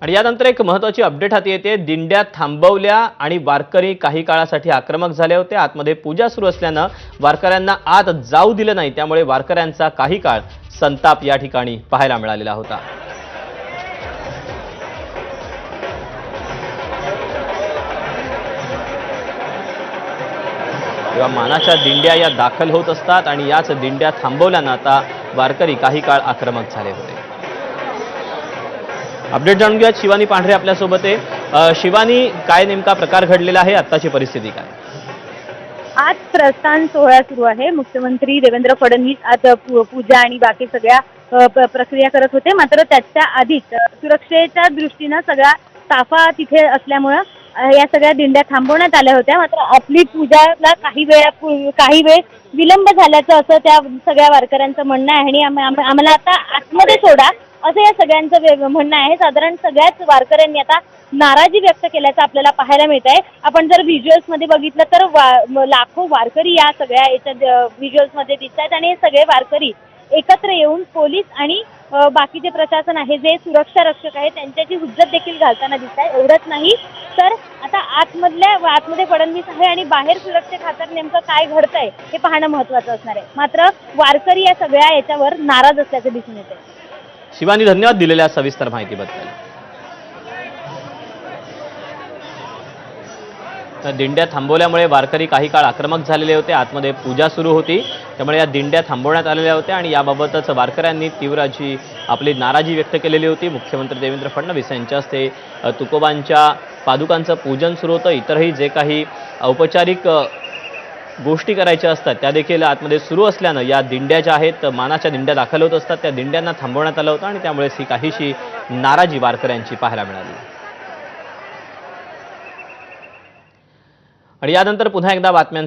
आणि यानंतर एक महत्त्वाची अपडेट हाती येते। दिंड्या थांबवल्या आणि वारकरी काही काळासाठी आक्रमक झाले होते। आतमध्ये पूजा सुरू असल्याने वारकऱ्यांना आत जाऊ दिले नाही, त्यामुळे वारकऱ्यांचा काही काळ संताप या ठिकाणी पाहायला मिळालेला होता। तेव्हा मानाच्या दिंड्या या दाखल होत असतात आणि याच दिंड्या थांबवल्याने आता वारकरी काही काळ आक्रमक झाले होते। अपडेट जाणून घेऊया, शिवानी पांढरे आपल्या सोबत आहे। शिवानी, काय नेमका प्रकार घडलेला आहे, आत्ताची परिस्थिती काय? आज प्रस्थान सोहळा सुरू आहे। मुख्यमंत्री देवेंद्र फडणवीस आज पूजा आणि बाकी सगळ्या प्रक्रिया करत होते। मात्र त्याच्या आधीच सुरक्षेच्या दृष्टीने सगळा ताफा तिथे असल्यामुळे या सगळ्या दिंड्या थांबवण्यात आल्या होत्या। मात्र आपली पूजाला काही वेळ विलंब झाल्याचं असं त्या सगळ्या वारकऱ्यांचं म्हणणं आहे आणि आम्हाला आता आतमध्ये सोडा असं या सगळ्यांचं म्हणणं आहे। साधारण सगळ्याच वारकऱ्यांनी आता नाराजी व्यक्त केल्याचं आपल्याला पाहायला मिळत आहे। आपण जर व्हिज्युअल्समध्ये बघितलं तर लाखो वारकरी या सगळ्या याच्या व्हिज्युअल्समध्ये दिसत आहेत आणि हे सगळे वारकरी एकत्र येऊन पोलीस आणि बाकीचे प्रशासन आहे, जे सुरक्षा रक्षक आहे, त्यांच्याची हुज्जत देखील घालताना दिसत आहे। एवढंच नाही तर आता आतमध्ये फडणवीस आहे आणि बाहेर सुरक्षे खात्यात नेमकं काय घडतंय हे पाहणं महत्त्वाचं असणार आहे। मात्र वारकरी या सगळ्या याच्यावर नाराज असल्याचं दिसून येते। शिवानी, धन्यवाद दिलेल्या सविस्तर माहितीबद्दल। दिंड्या थांबवल्यामुळे वारकरी काही काळ आक्रमक झालेले होते। आतमध्ये पूजा सुरू होती, त्यामुळे या दिंड्या थांबवण्यात आलेल्या होत्या आणि याबाबतच वारकऱ्यांनी तीव्र अशी आपली नाराजी व्यक्त केलेली होती। मुख्यमंत्री देवेंद्र फडणवीस यांच्या हस्ते तुकोबांच्या पादुकांचं पूजन सुरू होतं। इतरही जे काही औपचारिक गोष्टी करायच्या असतात त्या देखील आतमध्ये सुरू असल्यानं या दिंड्या ज्या आहेत, मानाच्या दिंड्या दाखल होत असतात, त्या दिंड्यांना थांबवण्यात आलं होतं आणि त्यामुळेच ही काहीशी नाराजी वारकऱ्यांची पाहायला मिळाली। आणि यानंतर पुन्हा एकदा बातम्यांचा